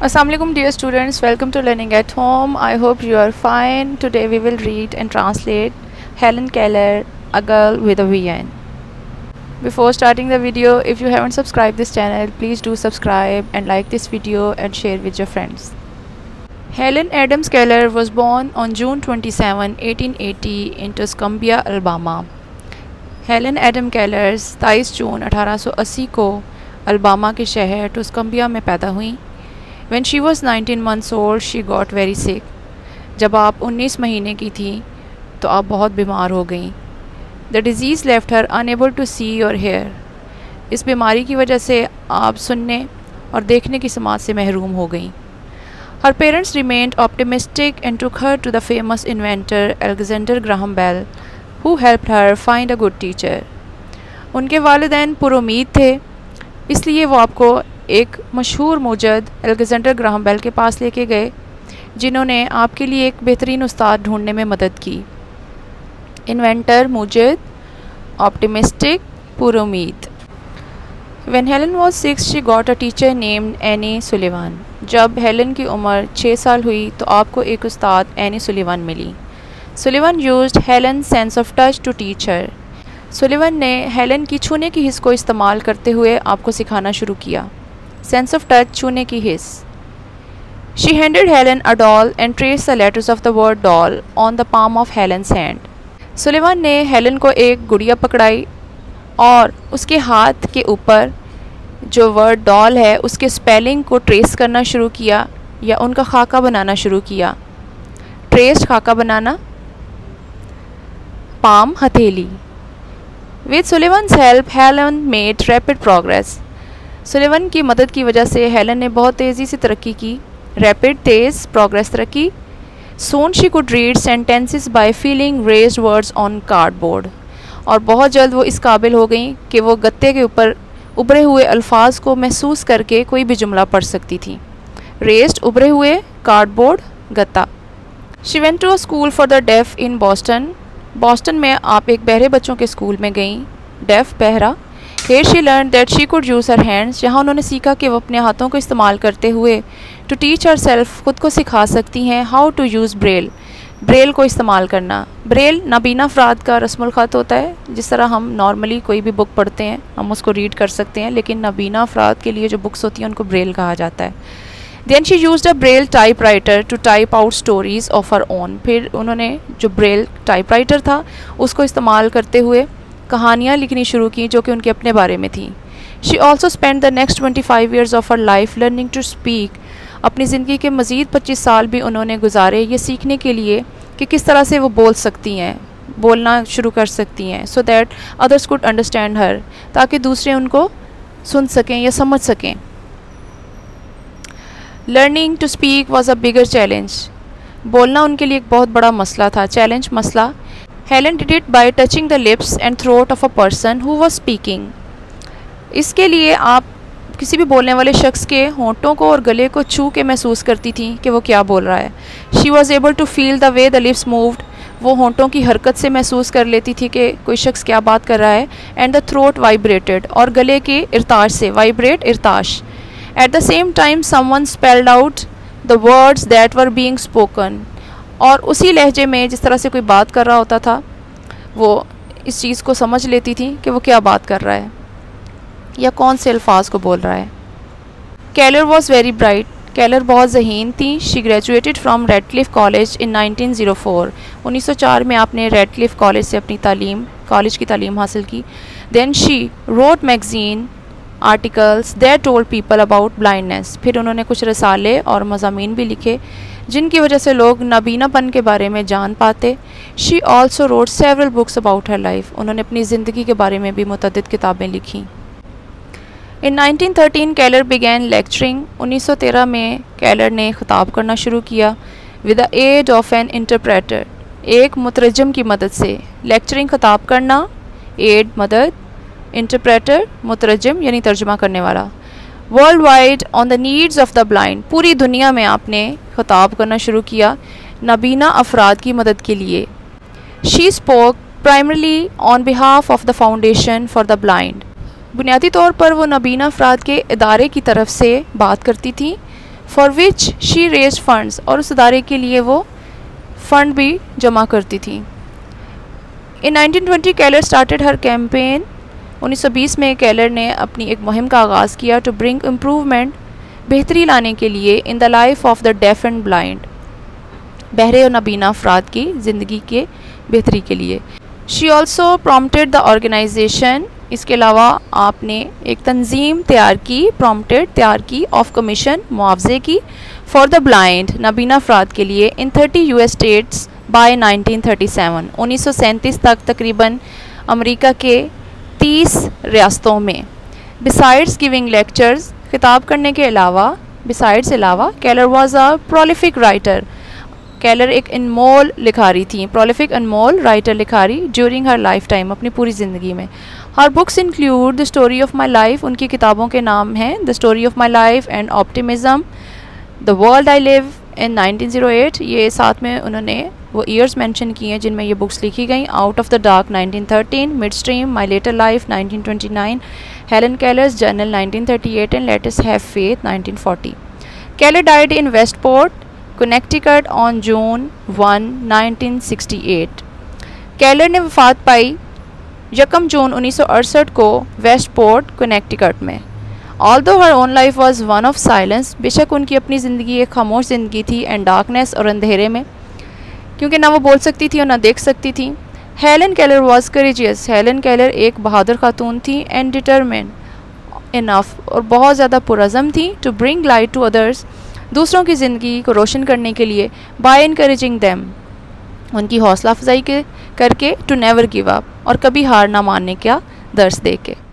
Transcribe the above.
Assalamualaikum dear students, welcome to Learning at Home. I hope you are fine. Today we will read and translate Hellen Keller, A Girl with a VN. Before starting the video, if you haven't subscribed this channel, please do subscribe and like this video and share with your friends. Hellen Adams Keller was born on June 27, 1880 in Tuscumbia, Alabama. Hellen Adam Keller 23 जून 1880 को Alabama के शहर टुस्कम्बिया में पैदा हुई. When she was 19 months old, she got very sick. जब आप 19 महीने की थी तो आप बहुत बीमार हो गई. The disease left her unable to see or hear. इस बीमारी की वजह से आप सुनने और देखने की समाज से महरूम हो गई. Her parents remained optimistic and took her to the famous inventor Alexander Graham Bell, who helped her find a good teacher. उनके वालिदैन पुरुमीद थे, इसलिए वो आपको एक मशहूर मुजद अलेक्जेंडर ग्राहम बेल के पास लेके गए, जिन्होंने आपके लिए एक बेहतरीन उस्ताद ढूंढने में मदद की. इन्वेंटर, मुजद, ऑप्टिमिस्टिक, पुरुमीद. When Helen was 6, she got a teacher named Annie Sullivan. जब हेलन की उम्र 6 साल हुई तो आपको एक उस्ताद एनी सुलिवान मिली. Sullivan used Helen's sense of touch to teach her. Sullivan ने हेलन की छूने की हिस्स को इस्तेमाल करते हुए आपको सिखाना शुरू किया. सेंस ऑफ टच, छूने की हिस्स. She handed Helen a doll and traced the letters of the word doll on the palm of Helen's hand. Sullivan ने हेलन को एक गुड़िया पकड़ाई और उसके हाथ के ऊपर जो वर्ड डॉल है उसके स्पेलिंग को ट्रेस करना शुरू किया या उनका खाका बनाना शुरू किया. ट्रेस्ड, खाका बनाना. पाम, हथेली. With Sullivan's help, Helen made rapid progress. Sullivan की मदद की वजह से हेलन ने बहुत तेज़ी से तरक्की की. Rapid, तेज़, progress, तरक्की. Soon she could read sentences by feeling raised words on cardboard. और बहुत जल्द वो इस काबिल हो गई कि वो गत्ते के ऊपर उभरे हुए अल्फाज को महसूस करके कोई भी जुमला पढ़ सकती थी. Raised, उभरे हुए, cardboard, गत्ता. She went to a school for the deaf in Boston. Boston में आप एक बहरे बच्चों के स्कूल में गईं. डेफ, बहरा. Here she learned that she could use her hands. जहाँ उन्होंने सीखा कि वो अपने हाथों को इस्तेमाल करते हुए to teach herself, खुद को सिखा सकती हैं how to use braille. Braille को इस्तेमाल करना. ब्रेल नाबीना अफराद का रस्मुल ख़त होता है. जिस तरह हम नॉर्मली कोई भी बुक पढ़ते हैं हम उसको रीड कर सकते हैं, लेकिन नाबीना अफराद के लिए जो बुक्स होती हैं उनको ब्रेल कहा जाता है. Then she used a braille typewriter to type out stories of her own. फिर उन्होंने जो ब्रेल टाइपराइटर था उसको इस्तेमाल करते हुए कहानियाँ लिखनी शुरू की जो कि उनके अपने बारे में थी. She also spent the next 25 years of her life learning to speak. अपनी ज़िंदगी के मज़ीद 25 साल भी उन्होंने गुजारे ये सीखने के लिए कि किस तरह से वो बोल सकती हैं, बोलना शुरू कर सकती हैं, so that others could understand her, ताकि दूसरे उनको सुन सकें या समझ सकें. Learning to speak was a bigger challenge. बोलना उनके लिए एक बहुत बड़ा मसला था. चैलेंज, मसला. Helen did it by touching the lips and throat of a person who was speaking. इसके लिए आप किसी भी बोलने वाले शख्स के होंठों को और गले को छू के महसूस करती थी कि वो क्या बोल रहा है. She was able to feel the way the lips moved. वो होंठों की हरकत से महसूस कर लेती थी कि कोई शख्स क्या बात कर रहा है. And the throat vibrated. और गले के इरताश से, vibrate, इरताश. At the same time, someone spelled out the words that were being spoken. और उसी लहजे में जिस तरह से कोई बात कर रहा होता था वो इस चीज़ को समझ लेती थी कि वो क्या बात कर रहा है या कौन से अल्फाज को बोल रहा है. Keller was very bright. Keller बहुत ज़हीन थी. She graduated from Radcliffe College in 1904. 1904 में आपने रेडक्लिफ कॉलेज से अपनी कॉलेज की तालीम हासिल की. Then she wrote magazine articles that told people about blindness. फिर उन्होंने कुछ रसाले और मज़ामीन भी लिखे जिनकी वजह से लोग नाबीनापन के बारे में जान पाते. She also wrote several books about her life. उन्होंने अपनी ज़िंदगी के बारे में भी मुतअद्दिद किताबें लिखीं. इन 1913 केलर बिगैन लेक्चरिंग. 1913 में केलर ने ख़िताब करना शुरू किया with the aid of an interpreter. एक मुतरजम की मदद से. लेक्चरिंग, ख़िताब करना, एड, मदद, इंटरप्रेटर, मुतरजम यानी तर्जुमा करने वाला. World wide on the needs of the blind. पूरी दुनिया में आपने ख़िताब करना शुरू किया नाबीना अफराद की मदद के लिए. She spoke primarily on behalf of the foundation for the blind. बुनियादी तौर पर वो नाबीना अफराद के इदारे की तरफ से बात करती थी for which she raise funds, और उस इदारे के लिए वो फ़ंड भी जमा करती थी। इन 1920 केलर स्टार्टेड हर कैंपेन। 1920 में केलर ने अपनी एक मुहिम का आगाज़ किया टू ब्रिंग इम्प्रूवमेंट, बेहतरी लाने के लिए, in the life of the deaf and blind, बहरे और नाबीना अफराद की ज़िंदगी के बेहतरी के लिए। She also prompted the organisation, इसके अलावा आपने एक तंजीम तैयार की ऑफ कमीशन, मुआवजे की, फॉर द ब्लाइंड, नाबीना अफराद के लिए, इन 30 US स्टेट्स बाय 1937, 1937 तक तकरीबन अमेरिका के 30 रियासतों में। बिसाइड्स गिविंग लेक्चर्स, खिताब करने के अलावा, Keller was a prolific writer, Keller एक अनमोल लिखारी थी, प्रोलिफिक अनमोल राइटर लिखारी ड्यूरिंग हर लाइफ टाइम, अपनी पूरी ज़िंदगी में। Her books include the story of my life, उनकी किताबों के नाम हैं the story of my life and optimism, the world I live in 1908, ये साथ में उन्होंने वो ईयर्स मेंशन किए हैं जिनमें ये बुक्स लिखी गई। Out of the dark 1913, midstream, my later life 1929, Helen Keller's journal 1938 and let us have faith 1940। Keller died in Westport, Connecticut on June 1, 1968। Keller ने वफात पाई 1 जून 1968 को वेस्टपोर्ट, कनेक्टिकट में। Although her own life was one of silence, बेशक उनकी अपनी ज़िंदगी एक खामोश ज़िंदगी थी, एंड डार्कनेस और अंधेरे में, क्योंकि ना वो बोल सकती थी और ना देख सकती थी। Helen Keller was courageous, Helen Keller एक बहादुर खातून थी, एंड डिटरमिन इनफ, और बहुत ज़्यादा पुरज़म थी, to bring light to others, दूसरों की ज़िंदगी को रोशन करने के लिए, बाय इनकरेजिंग दैम, उनकी हौसला अफजाई करके, टू नेवर गिव अप, और कभी हार ना मानने का दर्स दे के।